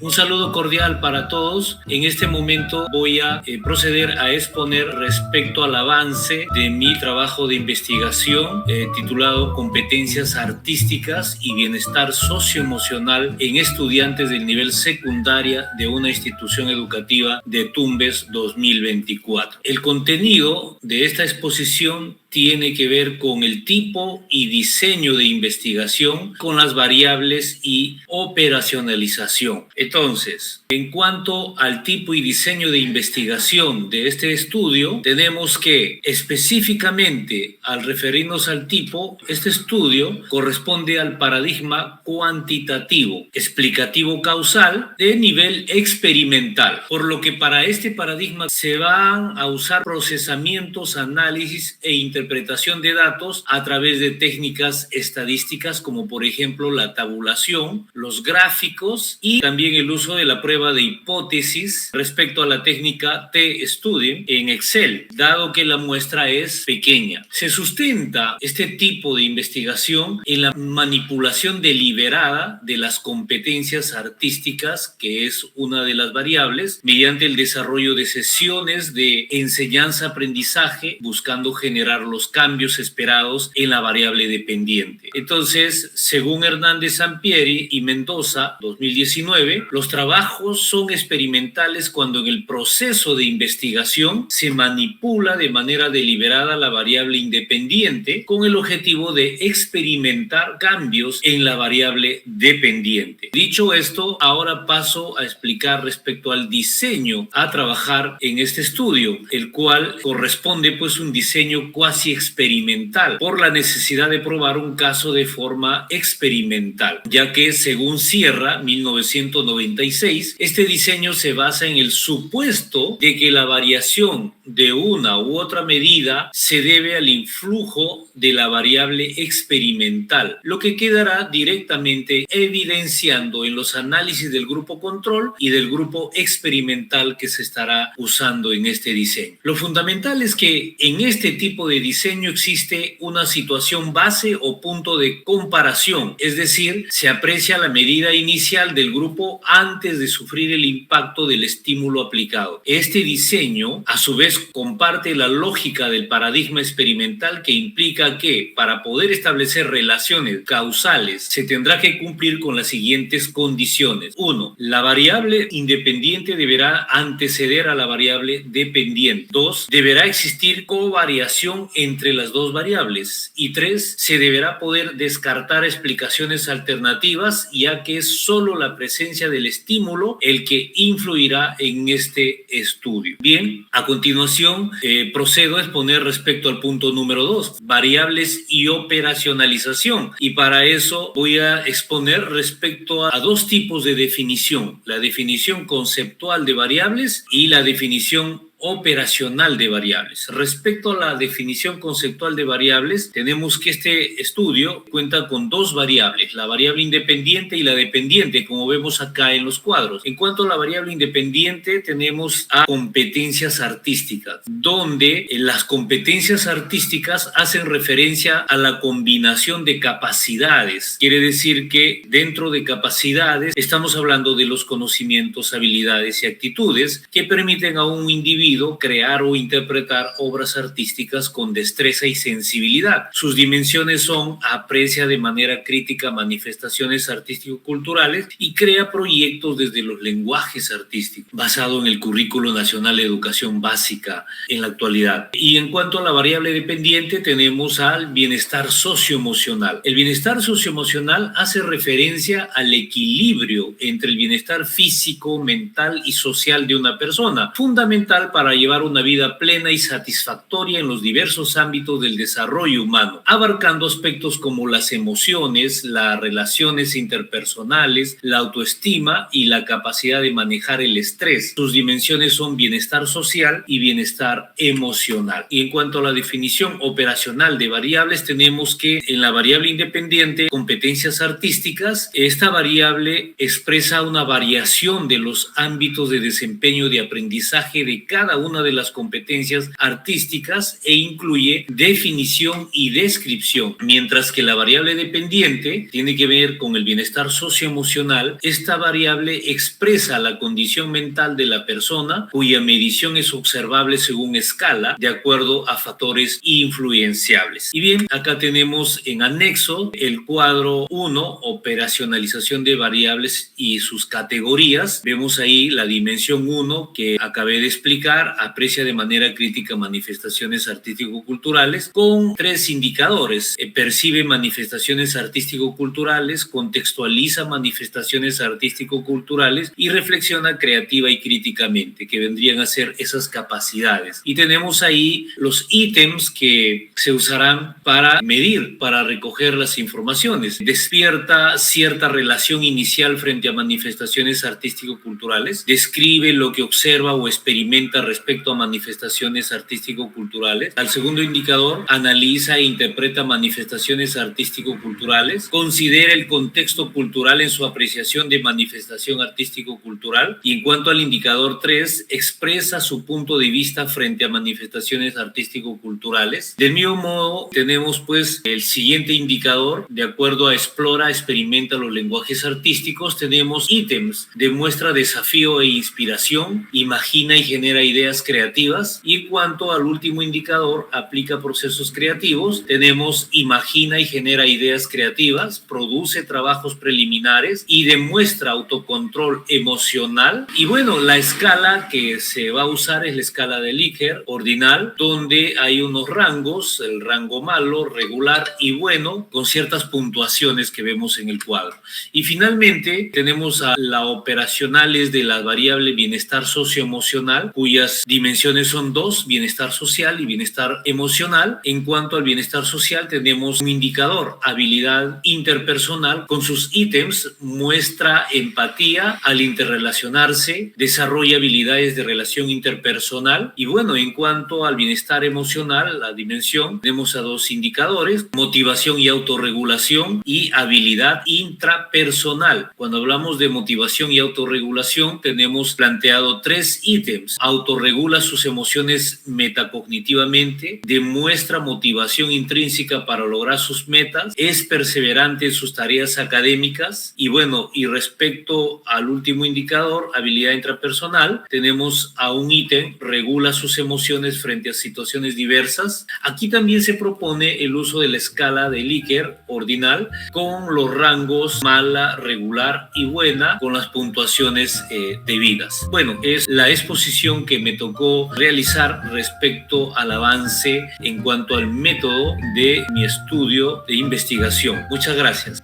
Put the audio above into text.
Un saludo cordial para todos. En este momento voy a proceder a exponer respecto al avance de mi trabajo de investigación titulado Competencias artísticas y bienestar socioemocional en estudiantes del nivel secundaria de una institución educativa de Tumbes 2024. El contenido de esta exposición tiene que ver con el tipo y diseño de investigación, con las variables y operacionalización. Entonces, en cuanto al tipo y diseño de investigación de este estudio, tenemos que específicamente al referirnos al tipo, este estudio corresponde al paradigma cuantitativo, explicativo causal de nivel experimental, por lo que para este paradigma se van a usar procesamientos, análisis e interpretación de datos a través de técnicas estadísticas como por ejemplo la tabulación, los gráficos y también el uso de la prueba de hipótesis respecto a la técnica T-Student en Excel, dado que la muestra es pequeña. Se sustenta este tipo de investigación en la manipulación deliberada de las competencias artísticas, que es una de las variables, mediante el desarrollo de sesiones de enseñanza-aprendizaje, buscando generar los cambios esperados en la variable dependiente. Entonces, según Hernández Sampieri y Mendoza, 2019, los trabajos son experimentales cuando en el proceso de investigación se manipula de manera deliberada la variable independiente con el objetivo de experimentar cambios en la variable dependiente. Dicho esto, ahora paso a explicar respecto al diseño a trabajar en este estudio, el cual corresponde pues un diseño cuasi experimental por la necesidad de probar un caso de forma experimental, ya que según Sierra, 1996, este diseño se basa en el supuesto de que la variación de una u otra medida se debe al influjo de la variable experimental, lo que quedará directamente evidenciando en los análisis del grupo control y del grupo experimental que se estará usando en este diseño. Lo fundamental es que en este tipo de diseño existe una situación base o punto de comparación, es decir, se aprecia la medida inicial del grupo antes de sufrir el impacto del estímulo aplicado. Este diseño, a su vez, comparte la lógica del paradigma experimental que implica que para poder establecer relaciones causales se tendrá que cumplir con las siguientes condiciones. 1. La variable independiente deberá anteceder a la variable dependiente. 2. Deberá existir covariación entre las dos variables. Y 3. Se deberá poder descartar explicaciones alternativas, ya que es solo la presencia del estímulo el que influirá en este estudio. Bien, a continuación procedo a exponer respecto al punto número 2, variables y operacionalización. Y para eso voy a exponer respecto a dos tipos de definición: la definición conceptual de variables y la definición operacional de variables. Respecto a la definición conceptual de variables, tenemos que este estudio cuenta con dos variables, la variable independiente y la dependiente, como vemos acá en los cuadros. En cuanto a la variable independiente, tenemos a competencias artísticas, donde las competencias artísticas hacen referencia a la combinación de capacidades. Quiere decir que dentro de capacidades estamos hablando de los conocimientos, habilidades y actitudes que permiten a un individuo crear o interpretar obras artísticas con destreza y sensibilidad. Sus dimensiones son: aprecia de manera crítica manifestaciones artístico-culturales y crea proyectos desde los lenguajes artísticos, basado en el Currículo Nacional de Educación Básica en la actualidad. Y en cuanto a la variable dependiente, tenemos al bienestar socioemocional. El bienestar socioemocional hace referencia al equilibrio entre el bienestar físico, mental y social de una persona, fundamental para llevar una vida plena y satisfactoria en los diversos ámbitos del desarrollo humano, abarcando aspectos como las emociones, las relaciones interpersonales, la autoestima y la capacidad de manejar el estrés. Sus dimensiones son bienestar social y bienestar emocional. Y en cuanto a la definición operacional de variables, tenemos que en la variable independiente, competencias artísticas, esta variable expresa una variación de los ámbitos de desempeño de aprendizaje de cada cada una de las competencias artísticas e incluye definición y descripción, mientras que la variable dependiente tiene que ver con el bienestar socioemocional. Esta variable expresa la condición mental de la persona, cuya medición es observable según escala, de acuerdo a factores influenciables. Y bien, acá tenemos en anexo el cuadro 1, operacionalización de variables y sus categorías. Vemos ahí la dimensión 1 que acabé de explicar, aprecia de manera crítica manifestaciones artístico-culturales con 3 indicadores. Percibe manifestaciones artístico-culturales, contextualiza manifestaciones artístico-culturales y reflexiona creativa y críticamente, que vendrían a ser esas capacidades. Y tenemos ahí los ítems que se usarán para medir, para recoger las informaciones. Despierta cierta relación inicial frente a manifestaciones artístico-culturales, describe lo que observa o experimenta respecto a manifestaciones artístico-culturales. Al segundo indicador, analiza e interpreta manifestaciones artístico-culturales, considera el contexto cultural en su apreciación de manifestación artístico-cultural, y en cuanto al indicador 3, expresa su punto de vista frente a manifestaciones artístico-culturales. Del mismo modo, tenemos pues el siguiente indicador, de acuerdo a explora, experimenta los lenguajes artísticos. Tenemos ítems, demuestra desafío e inspiración, imagina y genera ideas creativas. Y en cuanto al último indicador, aplica procesos creativos. Tenemos imagina y genera ideas creativas, produce trabajos preliminares y demuestra autocontrol emocional. Y bueno, la escala que se va a usar es la escala de Likert ordinal, donde hay unos rangos, el rango malo, regular y bueno, con ciertas puntuaciones que vemos en el cuadro. Y finalmente tenemos a la operacionales de la variable bienestar socioemocional, cuyas dimensiones son 2, bienestar social y bienestar emocional. En cuanto al bienestar social, tenemos un indicador, habilidad interpersonal, con sus ítems, muestra empatía al interrelacionarse, desarrolla habilidades de relación interpersonal. Y bueno, en cuanto al bienestar emocional, la dimensión, tenemos a 2 indicadores, motivación y autorregulación y habilidad intrapersonal. Cuando hablamos de motivación y autorregulación, tenemos planteado 3 ítems. Autorregula sus emociones metacognitivamente, demuestra motivación intrínseca para lograr sus metas, es perseverante en sus tareas académicas. Y bueno, y respecto al último indicador, habilidad intrapersonal, tenemos a un ítem, regula sus emociones frente a situaciones diversas. Aquí también se propone el uso de la escala de Likert ordinal con los rangos mala, regular y buena, con las puntuaciones debidas. Bueno, es la exposición que me tocó realizar respecto al avance en cuanto al método de mi estudio de investigación. Muchas gracias.